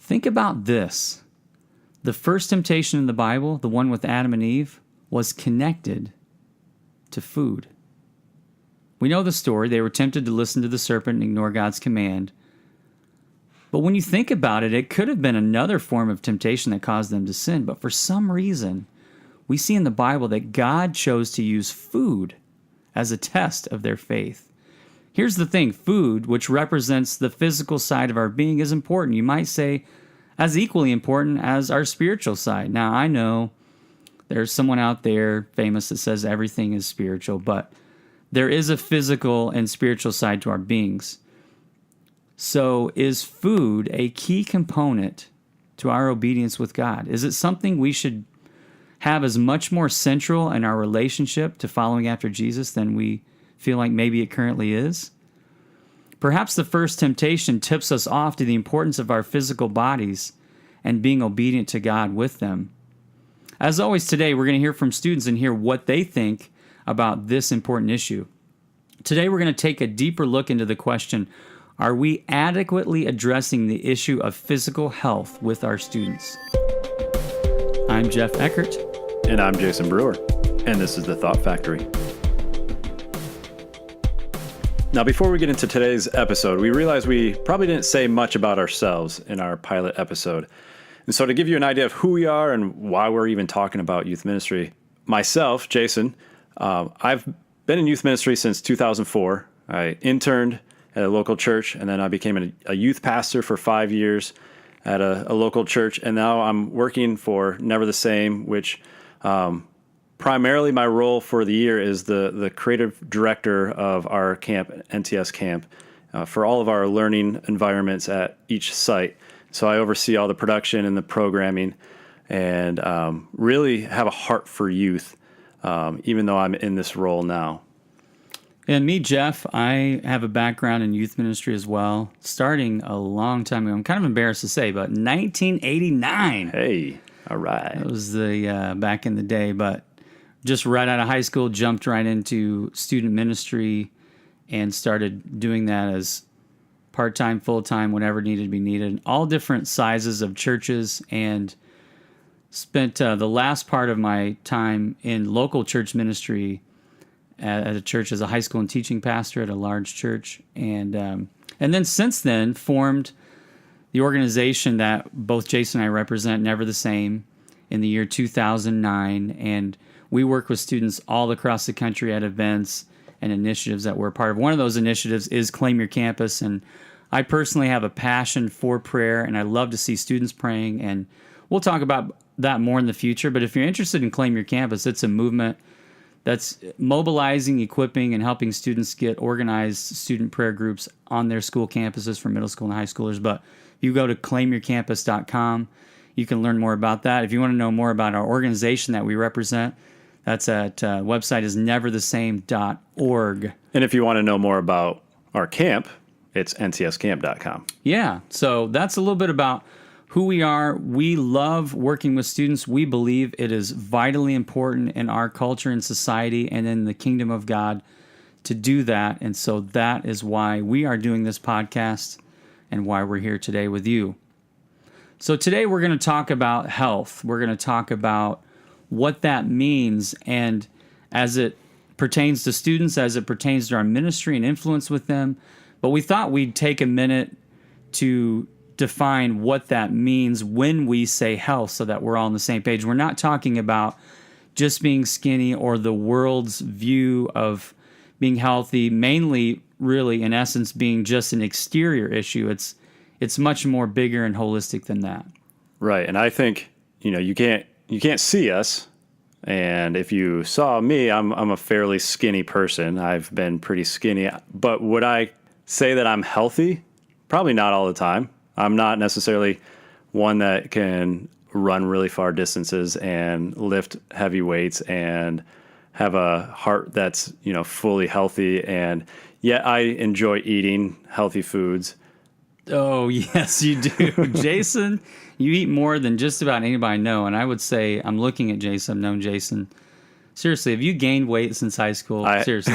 Think about this. The first temptation in the Bible, the one with Adam and Eve, was connected to food. We know the story. They were tempted to listen to the serpent and ignore God's command. But when you think about it, it could have been another form of temptation that caused them to sin. But for some reason, we see in the Bible that God chose to use food as a test of their faith. Here's the thing. Food, which represents the physical side of our being, is important. You might say as equally important as our spiritual side. Now, I know there's someone out there famous that says everything is spiritual, but there is a physical and spiritual side to our beings. So is food a key component to our obedience with God? Is it something we should have as much more central in our relationship to following after Jesus than we feel like maybe it currently is? Perhaps the first temptation tips us off to the importance of our physical bodies and being obedient to God with them. As always, today we're going to hear from students and hear what they think about this important issue. Today we're going to take a deeper look into the question, are we adequately addressing the issue of physical health with our students? I'm Jeff Eckert. And I'm Jason Brewer. And this is the Thought Factory. Now, before we get into today's episode, we realize we probably didn't say much about ourselves in our pilot episode. And so to give you an idea of who we are and why we're even talking about youth ministry, myself, Jason, I've been in youth ministry since 2004. I interned at a local church, and then I became a youth pastor for 5 years at a local church. And now I'm working for Never the Same, which primarily my role for the year is the creative director of our camp, NTS camp, for all of our learning environments at each site. So I oversee all the production and the programming and really have a heart for youth, even though I'm in this role now. And me, Jeff, I have a background in youth ministry as well, starting a long time ago. I'm kind of embarrassed to say, but 1989. Hey, all right. That was the back in the day, but just right out of high school, jumped right into student ministry and started doing that as part-time, full-time, whenever needed to be needed. All different sizes of churches, and spent the last part of my time in local church ministry at a church as a high school and teaching pastor at a large church. And then since then formed the organization that both Jason and I represent, Never the Same, in the year 2009. And we work with students all across the country at events and initiatives that we're a part of. One of those initiatives is Claim Your Campus. And I personally have a passion for prayer, and I love to see students praying. And we'll talk about that more in the future. But if you're interested in Claim Your Campus, it's a movement that's mobilizing, equipping, and helping students get organized student prayer groups on their school campuses for middle school and high schoolers. But if you go to claimyourcampus.com, you can learn more about that. If you want to know more about our organization that we represent, that's at website is neverthesame.org. And if you want to know more about our camp, it's ntscamp.com. Yeah, so that's a little bit about who we are. We love working with students. We believe it is vitally important in our culture and society and in the kingdom of God to do that. And so that is why we are doing this podcast and why we're here today with you. So today we're going to talk about health. We're going to talk about what that means, and as it pertains to students, as it pertains to our ministry and influence with them. But we thought we'd take a minute to define what that means when we say health so that we're all on the same page. We're not talking about just being skinny or the world's view of being healthy, mainly really in essence being just an exterior issue. It's much more bigger and holistic than that. Right. And I think, you can't see us. And if you saw me, I'm a fairly skinny person. I've been pretty skinny. But would I say that I'm healthy? Probably not all the time. I'm not necessarily one that can run really far distances and lift heavy weights and have a heart that's, fully healthy. And yet I enjoy eating healthy foods. Oh, yes, you do. Jason, you eat more than just about anybody I know. And I would say, I'm looking at Jason, I've known Jason. Seriously, have you gained weight since high school? Seriously.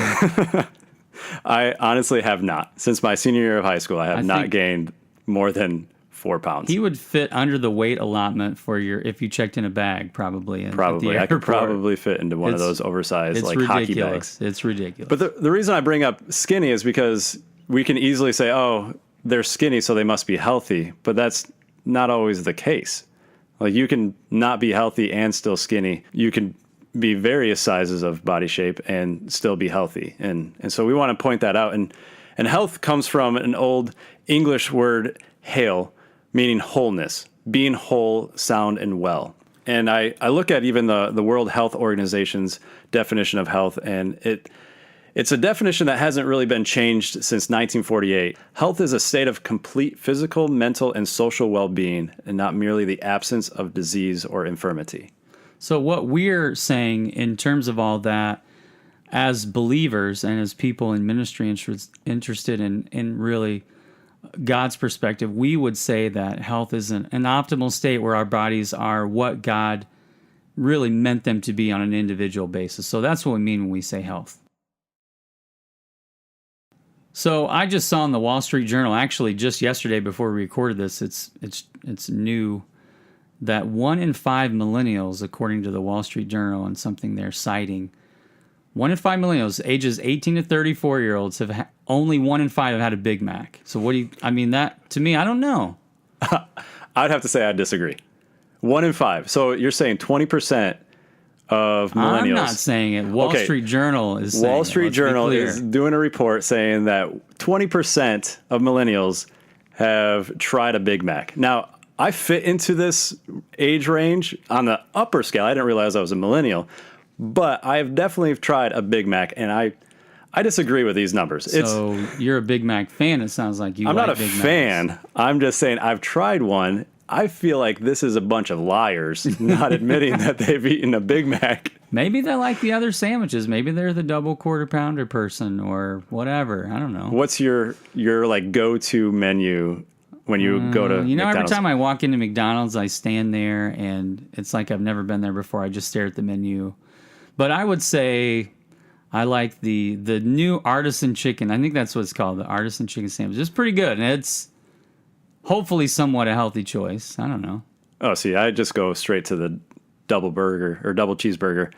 I honestly have not. Since my senior year of high school, I have not gained more than 4 pounds. He would fit under the weight allotment for if you checked in a bag, probably. Probably. I could probably fit into one of those oversized hockey bags. It's ridiculous. But the reason I bring up skinny is because we can easily say, oh, they're skinny, so they must be healthy. But that's not always the case. Like, you can not be healthy and still skinny. You can be various sizes of body shape and still be healthy. And so we want to point that out. And health comes from an old English word, hale, meaning wholeness, being whole, sound, and well. And I look at even the World Health Organization's definition of health, and it's a definition that hasn't really been changed since 1948. Health is a state of complete physical, mental, and social well-being, and not merely the absence of disease or infirmity. So what we're saying in terms of all that, as believers and as people in ministry interested in really God's perspective, we would say that health is an optimal state where our bodies are what God really meant them to be on an individual basis. So that's what we mean when we say health. So I just saw in the Wall Street Journal, actually just yesterday before we recorded this, it's new, that 1 in 5 millennials, according to the Wall Street Journal and something they're citing, 1 in 5 millennials, ages 18 to 34-year-olds, only 1 in 5 have had a Big Mac. So that, to me, I don't know. I'd have to say I disagree. 1 in 5. So you're saying 20% of millennials. I'm not saying it. Wall Street Journal is saying it. Wall Street Journal is doing a report saying that 20% of millennials have tried a Big Mac. Now, I fit into this age range on the upper scale. I didn't realize I was a millennial, but I've definitely tried a Big Mac, and I disagree with these numbers. So you're a Big Mac fan, it sounds like. I'm not a fan. I'm just saying I've tried one. I feel like this is a bunch of liars not admitting that they've eaten a Big Mac. Maybe they like the other sandwiches. Maybe they're the double quarter pounder person or whatever. I don't know. What's your like go-to menu when you go to McDonald's? Every time I walk into McDonald's, I stand there and it's like I've never been there before. I just stare at the menu. But I would say I like the new artisan chicken. I think that's what it's called, the artisan chicken sandwich. It's pretty good, and it's hopefully somewhat a healthy choice. I don't know. Oh, see, I just go straight to the double burger or double cheeseburger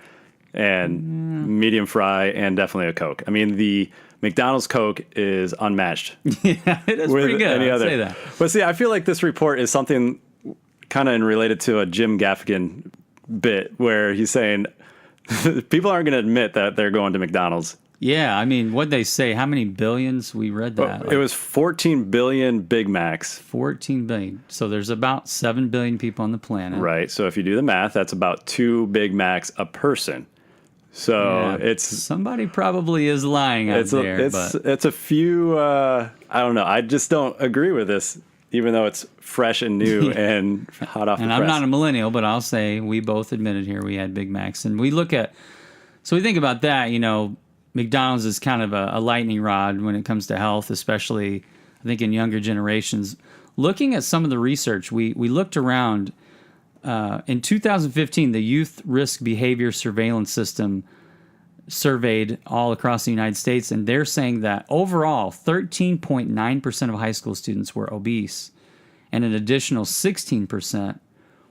and medium fry and definitely a Coke. I mean, the McDonald's Coke is unmatched. Yeah, it is pretty good. I'd say that. But see, I feel like this report is something kind of related to a Jim Gaffigan bit where he's saying people aren't going to admit that they're going to McDonald's. Yeah, I mean, what'd they say? How many billions? We read that. It was 14 billion Big Macs. 14 billion. So there's about 7 billion people on the planet. Right. So if you do the math, that's about 2 Big Macs a person. So it's... Somebody probably is lying out there. It's a few... I don't know. I just don't agree with this, even though it's fresh and new and hot off the press. And I'm not a millennial, but I'll say we both admitted here we had Big Macs. And we look at... So we think about that, McDonald's is kind of a lightning rod when it comes to health, especially, I think, in younger generations. Looking at some of the research, we looked around. In 2015, the Youth Risk Behavior Surveillance System surveyed all across the United States, and they're saying that overall, 13.9% of high school students were obese, and an additional 16%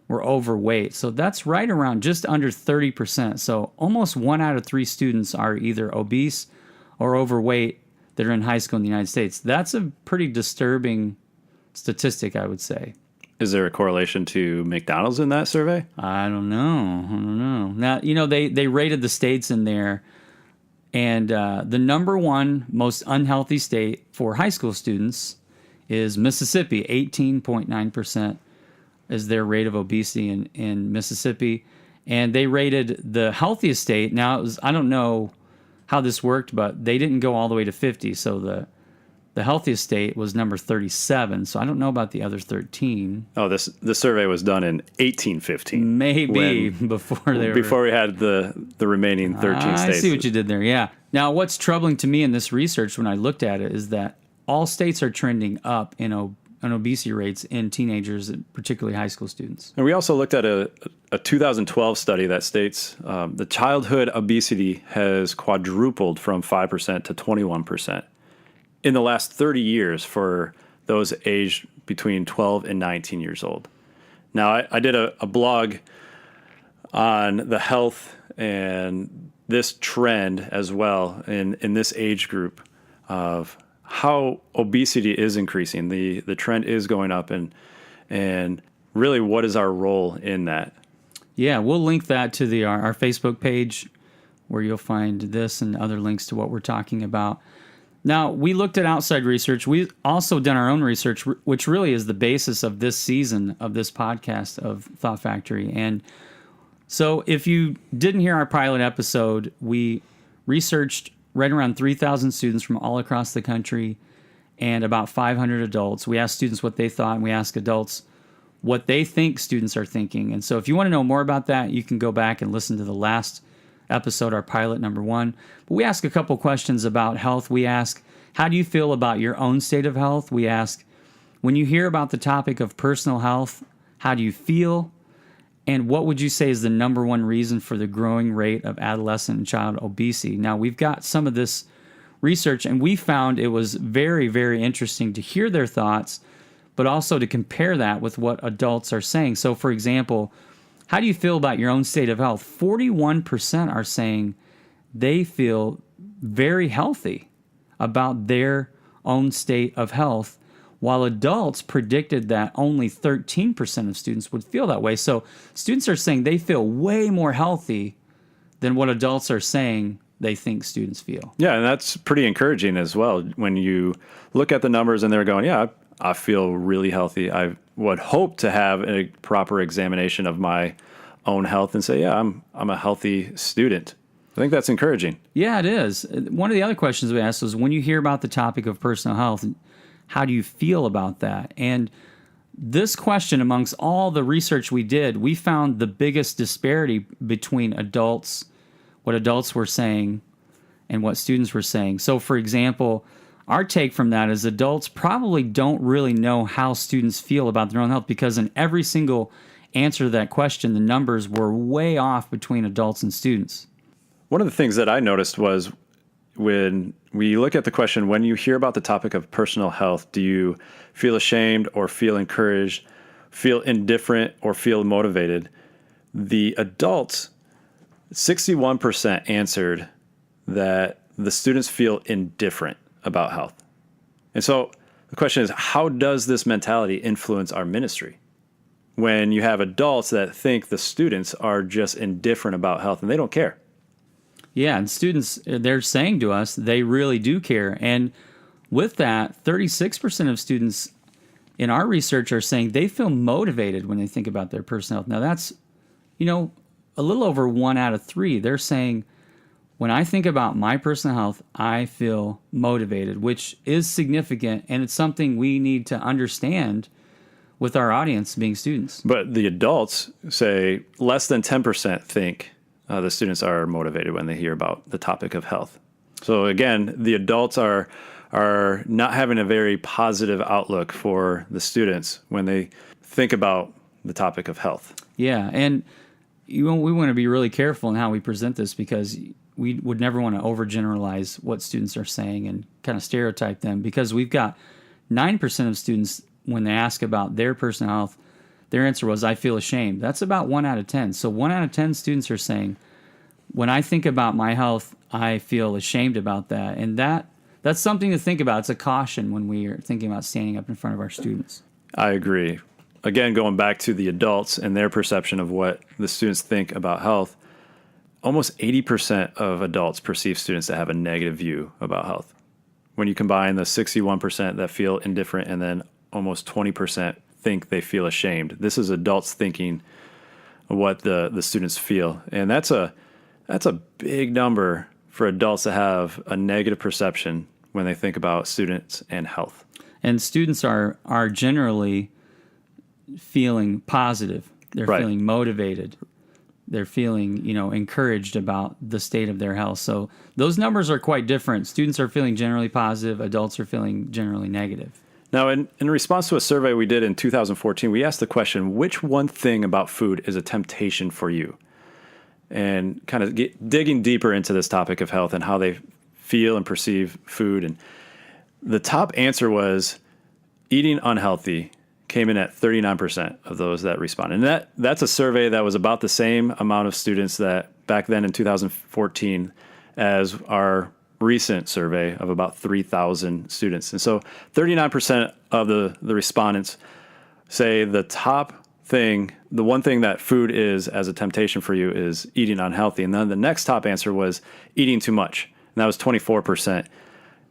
were overweight. So that's right around just under 30%. So almost 1 out of 3 students are either obese or overweight that are in high school in the United States. That's a pretty disturbing statistic, I would say. Is there a correlation to McDonald's in that survey? I don't know. Now, they rated the states in there, and the number one most unhealthy state for high school students is Mississippi. 18.9% is their rate of obesity in Mississippi. And they rated the healthiest state. Now, I don't know how this worked, but they didn't go all the way to 50. So the healthiest state was number 37. So I don't know about the other 13. Oh, this survey was done in 1815. Maybe before we had the remaining 13 states. I see what you did there, yeah. Now, what's troubling to me in this research when I looked at it is that all states are trending up in obesity rates in teenagers, particularly high school students. And we also looked at a 2012 study that states the childhood obesity has quadrupled from 5% to 21% in the last 30 years for those aged between 12 and 19 years old. Now, I did a blog on the health and this trend as well in this age group of how obesity is increasing. The trend is going up, and really what is our role in that? Yeah, we'll link that to our Facebook page where you'll find this and other links to what we're talking about. Now, we looked at outside research. We've also done our own research, which really is the basis of this season of this podcast of Thought Factory. And so if you didn't hear our pilot episode, we researched right around 3,000 students from all across the country and about 500 adults. We asked students what they thought, and we asked adults what they think students are thinking. And so if you want to know more about that, you can go back and listen to the last episode, our pilot number 1. But we ask a couple questions about health. We ask, how do you feel about your own state of health? We ask, when you hear about the topic of personal health, how do you feel? And what would you say is the number one reason for the growing rate of adolescent and child obesity? Now, we've got some of this research, and we found it was very, very interesting to hear their thoughts, but also to compare that with what adults are saying. So, for example, how do you feel about your own state of health? 41% are saying they feel very healthy about their own state of health, while adults predicted that only 13% of students would feel that way. So students are saying they feel way more healthy than what adults are saying they think students feel. Yeah, and that's pretty encouraging as well. When you look at the numbers and they're going, yeah, I feel really healthy. I would hope to have a proper examination of my own health and say, yeah, I'm a healthy student. I think that's encouraging. Yeah, it is. One of the other questions we asked was, when you hear about the topic of personal health, how do you feel about that? And this question, amongst all the research we did, we found the biggest disparity between adults, what adults were saying, and what students were saying. So, for example, our take from that is adults probably don't really know how students feel about their own health, because in every single answer to that question, the numbers were way off between adults and students. One of the things that I noticed was when we look at the question, when you hear about the topic of personal health, do you feel ashamed or feel encouraged, feel indifferent or feel motivated? The adults, 61% answered that the students feel indifferent about health. And so the question is, how does this mentality influence our ministry? When you have adults that think the students are just indifferent about health and they don't care. Yeah, and students, they're saying to us they really do care. And with that, 36% of students in our research are saying they feel motivated when they think about their personal health. Now that's, a little over 1 out of 3. They're saying, when I think about my personal health, I feel motivated, which is significant, and it's something we need to understand with our audience being students. But the adults say less than 10% think the students are motivated when they hear about the topic of health. So again, the adults are not having a very positive outlook for the students when they think about the topic of health. Yeah, and we want to be really careful in how we present this, because we would never want to overgeneralize what students are saying and kind of stereotype them, because we've got 9% of students, when they ask about their personal health, their answer was, I feel ashamed. That's about 1 out of 10. So 1 out of 10 students are saying, when I think about my health, I feel ashamed about that. And that's something to think about. It's a caution when we are thinking about standing up in front of our students. I agree. Again, going back to the adults and their perception of what the students think about health, almost 80% of adults perceive students to have a negative view about health. When you combine the 61% that feel indifferent and then almost 20% think they feel ashamed, this is adults thinking what the students feel. And that's a big number for adults to have a negative perception when they think about students and health. And students are generally feeling positive. They're right. feeling motivated. They're feeling, encouraged about the state of their health. So those numbers are quite different. Students are feeling generally positive. Adults are feeling generally negative. Now, in response to a survey we did in 2014, we asked the question, which one thing about food is a temptation for you? And kind of digging deeper into this topic of health and how they feel and perceive food. And the top answer was, eating unhealthy came in at 39% of those that responded. And that's a survey that was about the same amount of students that back then in 2014 as our recent survey of about 3,000 students. And so 39% of the respondents say the top thing, the one thing that food is as a temptation for you is eating unhealthy. And then the next top answer was eating too much. And that was 24%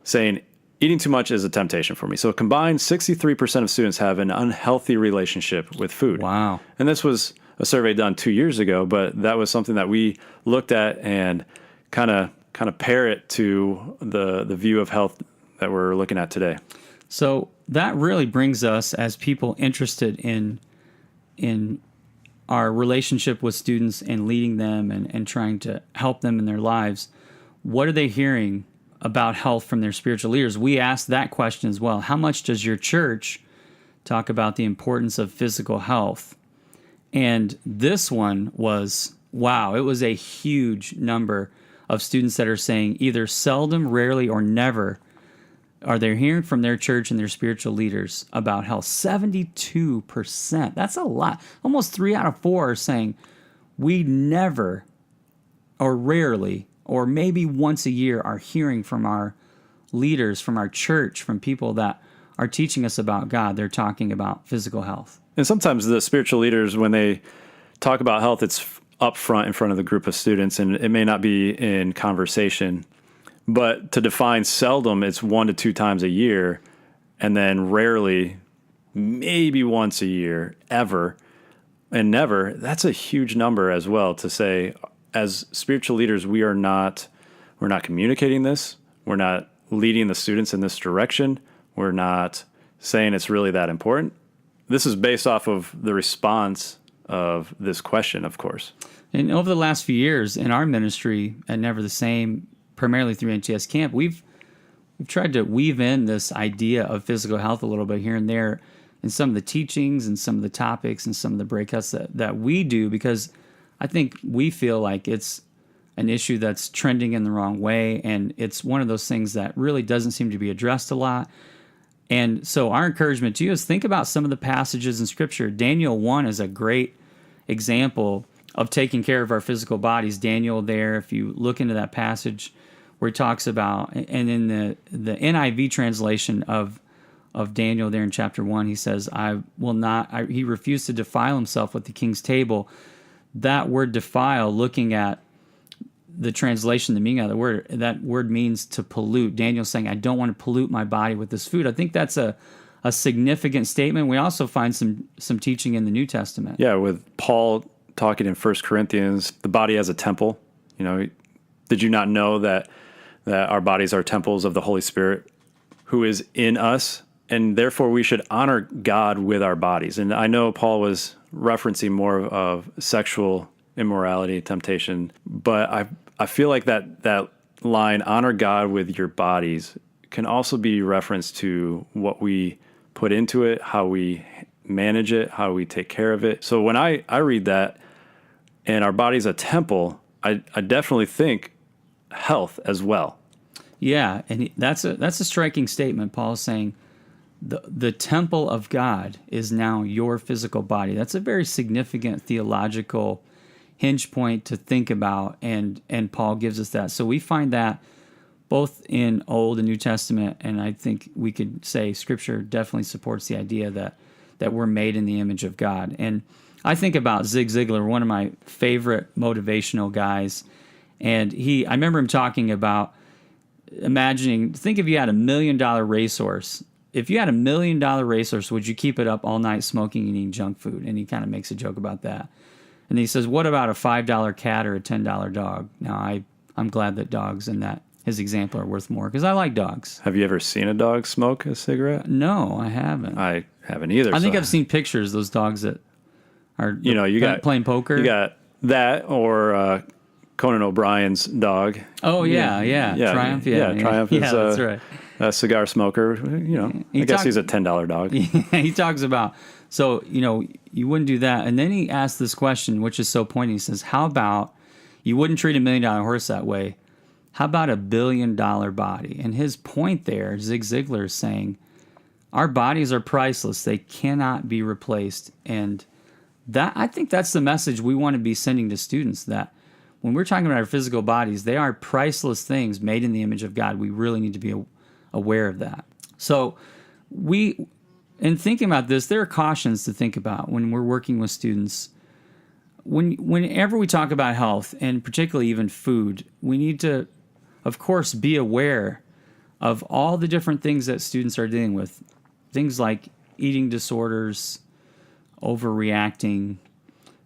saying eating too much is a temptation for me. So combined, 63% of students have an unhealthy relationship with food. Wow. And this was a survey done 2 years ago, but that was something that we looked at and kind of pair it to the view of health that we're looking at today. So that really brings us, as people interested in our relationship with students and leading them and trying to help them in their lives, what are they hearing about health from their spiritual leaders? We asked that question as well. How much does your church talk about the importance of physical health? And this one was, wow, it was a huge number of students that are saying either seldom, rarely, or never are they hearing from their church and their spiritual leaders about health. 72%. That's a lot. Almost 3 out of 4 are saying we never or rarely or maybe once a year are hearing from our leaders, from our church, from people that are teaching us about God. They're talking about physical health. And sometimes the spiritual leaders, when they talk about health, it's up front in front of the group of students, and it may not be in conversation. But to define seldom, it's 1 to 2 times a year, and then rarely, maybe once a year, ever, and never. That's a huge number as well to say, as spiritual leaders, we're not communicating this. We're not leading the students in this direction. We're not saying it's really that important. This is based off of the response of this question, of course. And over the last few years in our ministry at Never the Same, primarily through NTS Camp, we've tried to weave in this idea of physical health a little bit here and there in some of the teachings and some of the topics and some of the breakouts that we do, because I think we feel like it's an issue that's trending in the wrong way, and it's one of those things that really doesn't seem to be addressed a lot. And so our encouragement to you is think about some of the passages in Scripture. Daniel 1 is a great example of taking care of our physical bodies. Daniel there, if you look into that passage where he talks about, and in the NIV translation of Daniel there in chapter 1, he says, he refused to defile himself with the king's table. That word defile, looking at the translation, the meaning of the word, that word means to pollute. Daniel's saying, I don't want to pollute my body with this food. I think that's a significant statement. We also find some teaching in the New Testament. Yeah, with Paul talking in 1 Corinthians, the body as a temple. You know, did you not know that our bodies are temples of the Holy Spirit who is in us? And therefore we should honor God with our bodies. And I know Paul was referencing more of sexual immorality, temptation, but I feel like that line, honor God with your bodies, can also be reference to what we put into it, how we manage it, how we take care of it. So when I read that, and our body's a temple, I definitely think health as well. Yeah, and that's a striking statement. Paul's saying the temple of God is now your physical body. That's a very significant theological hinge point to think about, and Paul gives us that. So we find that both in Old and New Testament, and I think we could say Scripture definitely supports the idea that we're made in the image of God. And I think about Zig Ziglar, one of my favorite motivational guys, and I remember him talking about think if you had $1 million racehorse. If you had $1 million racehorse, would you keep it up all night smoking and eating junk food? And he kind of makes a joke about that. And he says, what about a $5 cat or a $10 dog? Now, I'm glad that dogs in his example are worth more, because I like dogs. Have you ever seen a dog smoke a cigarette? No, I haven't. I haven't either. I think I've seen pictures of those dogs that are playing poker. You got that, or Conan O'Brien's dog. Oh, yeah. Triumph, Triumph is that's right. A cigar smoker. I guess he's a $10 dog. He talks about, so, you wouldn't do that. And then he asked this question, which is so poignant. He says, how about, you wouldn't treat $1 million horse that way. How about $1 billion body? And his point there, Zig Ziglar is saying, Our bodies are priceless. They cannot be replaced. And I think that's the message we want to be sending to students, that when we're talking about our physical bodies, they are priceless things made in the image of God. We really need to be aware of that. So in thinking about this, there are cautions to think about when we're working with students. Whenever we talk about health, and particularly even food, we need to, of course, be aware of all the different things that students are dealing with. Things like eating disorders, overreacting,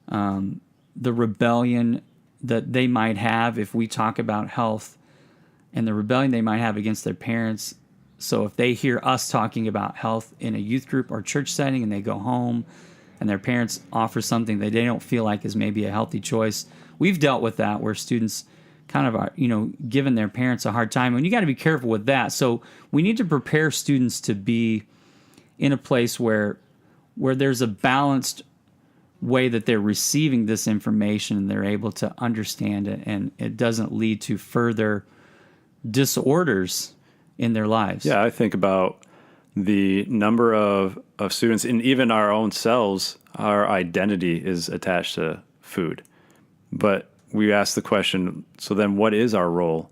the rebellion that they might have if we talk about health, and the rebellion they might have against their parents. So if they hear us talking about health in a youth group or church setting and they go home and their parents offer something that they don't feel like is maybe a healthy choice, we've dealt with that where students kind of are, giving their parents a hard time. And you got to be careful with that. So we need to prepare students to be in a place where there's a balanced way that they're receiving this information and they're able to understand it, and it doesn't lead to further disorders in their lives. Yeah, I think about the number of students, and even our own selves, our identity is attached to food. But we ask the question, so then what is our role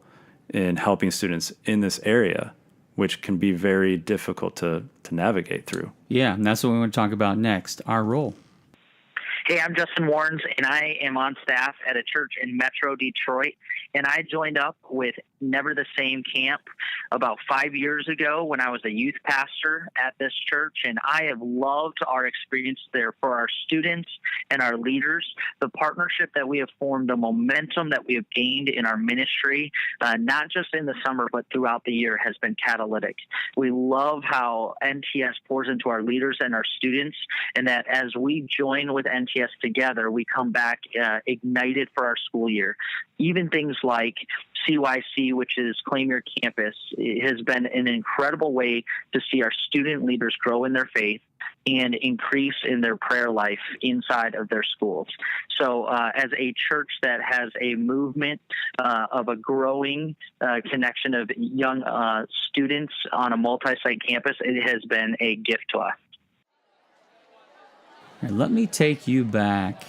in helping students in this area, which can be very difficult to navigate through? Yeah, and that's what we want to talk about next, our role. Hey, I'm Justin Warrens, and I am on staff at a church in Metro Detroit. And I joined up with Never the Same Camp about 5 years ago when I was a youth pastor at this church. And I have loved our experience there for our students and our leaders. The partnership that we have formed, the momentum that we have gained in our ministry, not just in the summer, but throughout the year, has been catalytic. We love how NTS pours into our leaders and our students, and that as we join with NTS together, we come back ignited for our school year. Even things like CYC, which is Claim Your Campus, has been an incredible way to see our student leaders grow in their faith and increase in their prayer life inside of their schools. So as a church that has a movement of a growing connection of young students on a multi-site campus, it has been a gift to us. Right, let me take you back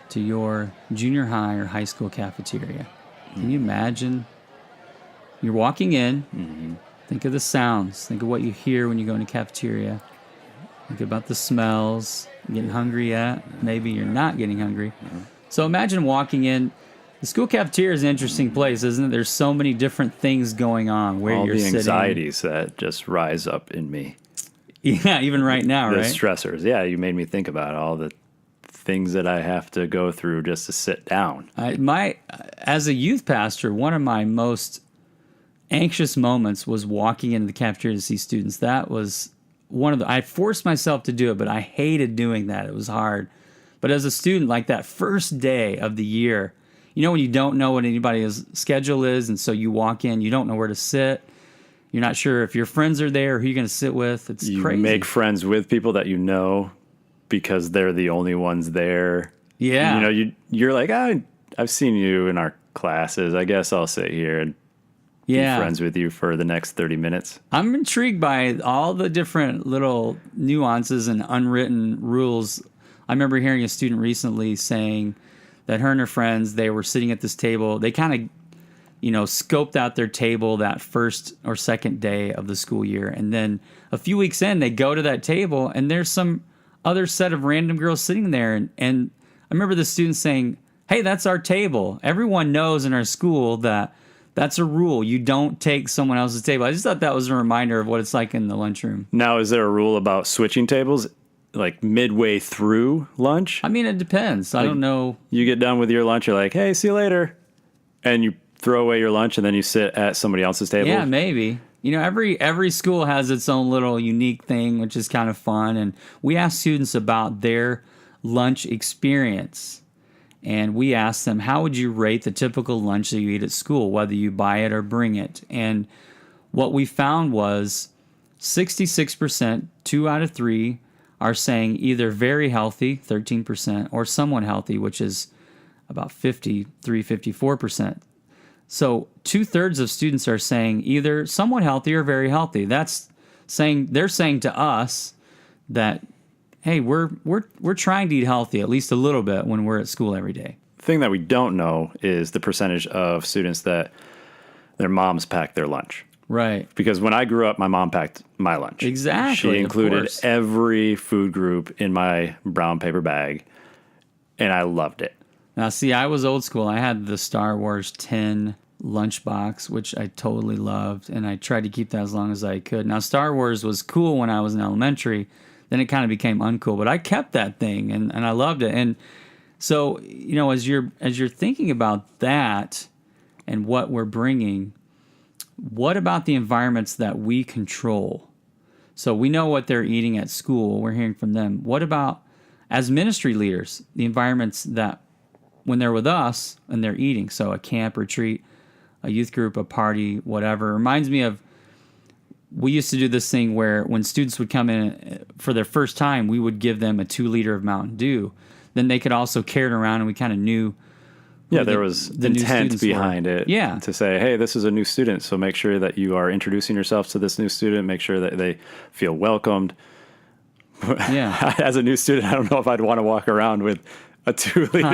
to your junior high or high school cafeteria. Can you imagine? You're walking in. Think of the sounds. Think of what you hear when you go in a cafeteria. Think about the smells. Getting hungry yet? Maybe you're not getting hungry. So imagine walking in. The school cafeteria is an interesting place, isn't it? There's so many different things going on where all you're the sitting. anxieties that just rise up in me. Yeah, even right now, The right? stressors. Yeah, you made me think about all the things that I have to go through just to sit down. As a youth pastor, one of my most anxious moments was walking into the cafeteria to see students. That was I forced myself to do it, but I hated doing that. It was hard. But as a student, like that first day of the year, when you don't know what anybody's schedule is, and so you walk in, you don't know where to sit. You're not sure if your friends are there, who you're going to sit with. It's crazy. You make friends with people that you know because they're the only ones there. Yeah. You're like, I've seen you in our classes. I guess I'll sit here and be friends with you for the next 30 minutes. I'm intrigued by all the different little nuances and unwritten rules. I remember hearing a student recently saying that her and her friends, they were sitting at this table. They kind of scoped out their table that first or second day of the school year. And then a few weeks in, they go to that table and there's some other set of random girls sitting there. And I remember the student saying, hey, that's our table. Everyone knows in our school that that's a rule. You don't take someone else's table. I just thought that was a reminder of what it's like in the lunchroom. Now, is there a rule about switching tables like midway through lunch? I mean, it depends. I don't know. You get done with your lunch, you're like, hey, see you later. And you throw away your lunch and then you sit at somebody else's table? Yeah, maybe. Every school has its own little unique thing, which is kind of fun. And we ask students about their lunch experience. And we ask them, how would you rate the typical lunch that you eat at school, whether you buy it or bring it? And what we found was 66%, 2 out of 3, are saying either very healthy, 13%, or somewhat healthy, which is about 54%. So 2/3 of students are saying either somewhat healthy or very healthy. That's they're saying to us that, hey, we're trying to eat healthy at least a little bit when we're at school every day. The thing that we don't know is the percentage of students that their moms pack their lunch. Right. Because when I grew up, my mom packed my lunch. Exactly. She included every food group in my brown paper bag, and I loved it. Now, see, I was old school. I had the Star Wars 10 lunchbox, which I totally loved, and I tried to keep that as long as I could. Now, Star Wars was cool when I was in elementary. Then it kind of became uncool, but I kept that thing, and I loved it. And so, as you're thinking about that and what we're bringing, what about the environments that we control? So we know what they're eating at school. We're hearing from them. What about, as ministry leaders, the environments that when they're with us and they're eating? So a camp retreat, a youth group, a party, whatever. It reminds me of, we used to do this thing where when students would come in for their first time, we would give them a 2-liter of Mountain Dew. Then they could also carry it around, and we kind of knew. Yeah, there was intent behind it. Yeah. To say, hey, this is a new student, so make sure that you are introducing yourself to this new student. Make sure that they feel welcomed. Yeah. As a new student, I don't know if I'd want to walk around with a 2-liter.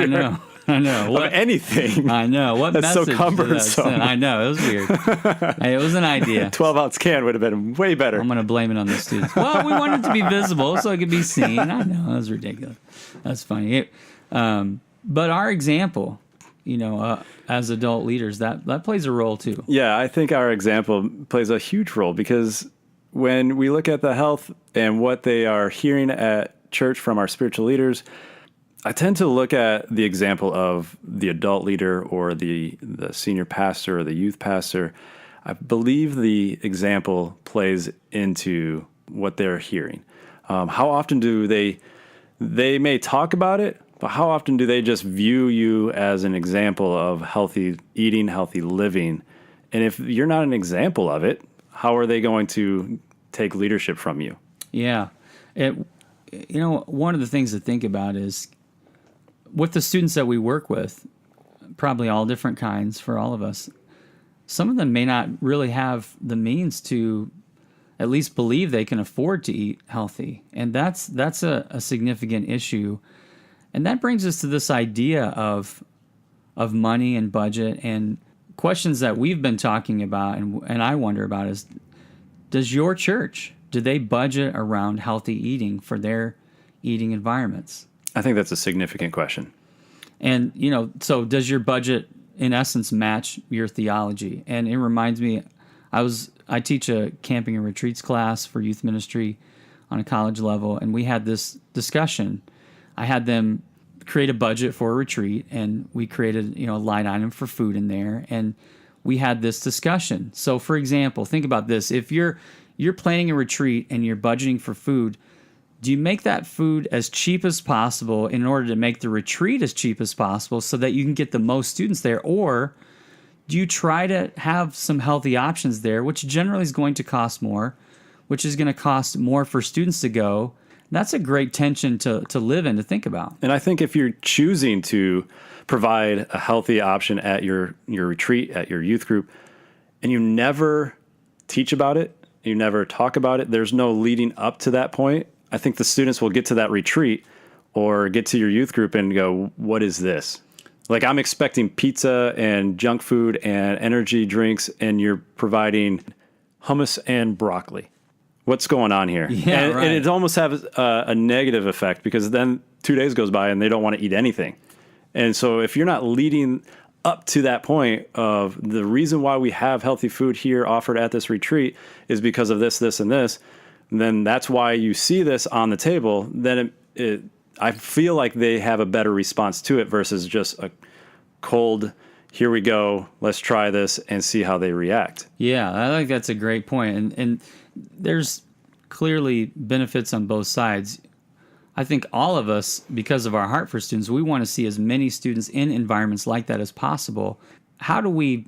I know. Of anything. I know. What That's so message cumbersome. I know. It was weird. It was an idea. 12-ounce can would have been way better. I'm going to blame it on the students. Well, we wanted it to be visible so it could be seen. I know. That was ridiculous. That's funny. But our example, as adult leaders, that plays a role too. Yeah, I think our example plays a huge role, because when we look at the health and what they are hearing at church from our spiritual leaders, I tend to look at the example of the adult leader or the senior pastor or the youth pastor. I believe the example plays into what they're hearing. How often do they may talk about it, but how often do they just view you as an example of healthy eating, healthy living? And if you're not an example of it, how are they going to take leadership from you? Yeah. One of the things to think about is, with the students that we work with, probably all different kinds for all of us, some of them may not really have the means to at least believe they can afford to eat healthy. And that's a significant issue. And that brings us to this idea of money and budget, and questions that we've been talking about and I wonder about is, does your church, do they budget around healthy eating for their eating environments? I think that's a significant question. And, so does your budget, in essence, match your theology? And it reminds me, I teach a camping and retreats class for youth ministry on a college level, and we had this discussion. I had them create a budget for a retreat, and we created, a line item for food in there, and we had this discussion. So, for example, think about this. If you're planning a retreat and you're budgeting for food, do you make that food as cheap as possible in order to make the retreat as cheap as possible so that you can get the most students there? Or do you try to have some healthy options there, which generally is going to cost more, which is going to cost more for students to go? That's a great tension to live in, to think about. And I think if you're choosing to provide a healthy option at your retreat, at your youth group, and you never teach about it, you never talk about it, there's no leading up to that point, I think the students will get to that retreat or get to your youth group and go, what is this? Like, I'm expecting pizza and junk food and energy drinks, and you're providing hummus and broccoli. What's going on here? Yeah, right. And it almost has a negative effect, because then 2 days goes by and they don't want to eat anything. And so if you're not leading up to that point of the reason why we have healthy food here offered at this retreat is because of this, this, and this, then that's why you see this on the table, then I feel like they have a better response to it versus just a cold, here we go, let's try this and see how they react. Yeah, I think that's a great point. And there's clearly benefits on both sides. I think all of us, because of our heart for students, we want to see as many students in environments like that as possible. How do we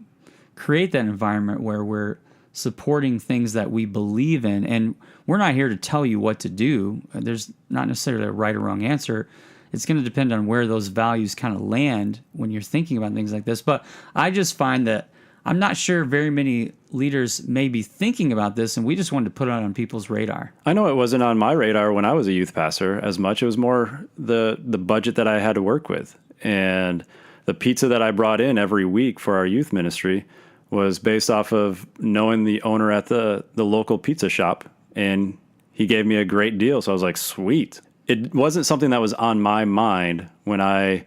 create that environment where we're supporting things that we believe in? And we're not here to tell you what to do. There's not necessarily a right or wrong answer. It's going to depend on where those values kind of land when you're thinking about things like this. But I just find that I'm not sure very many leaders may be thinking about this, and we just wanted to put it on people's radar. I know it wasn't on my radar when I was a youth pastor as much. It was more the budget that I had to work with. And the pizza that I brought in every week for our youth ministry was based off of knowing the owner at the local pizza shop. And he gave me a great deal. So I was like, sweet. It wasn't something that was on my mind when I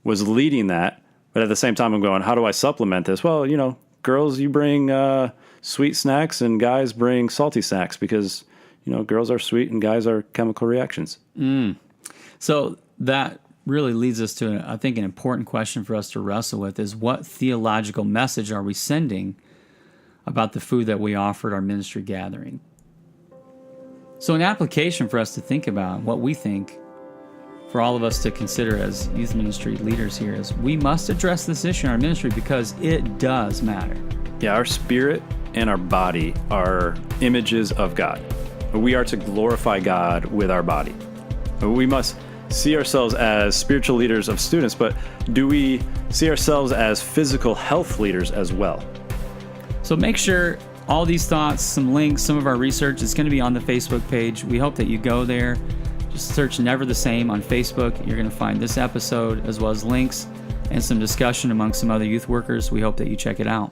was leading that. But at the same time, I'm going, how do I supplement this? Well, girls, you bring sweet snacks and guys bring salty snacks because, girls are sweet and guys are chemical reactions. So that really leads us to, I think, an important question for us to wrestle with is what theological message are we sending about the food that we offer at our ministry gathering? So an application for us to think about, what we think for all of us to consider as youth ministry leaders here, is we must address this issue in our ministry because it does matter. Yeah, our spirit and our body are images of God. We are to glorify God with our body. We must see ourselves as spiritual leaders of students, but do we see ourselves as physical health leaders as well? So make sure all these thoughts, some links, some of our research is going to be on the Facebook page. We hope that you go there. Just search Never the Same on Facebook. You're going to find this episode as well as links and some discussion among some other youth workers. We hope that you check it out.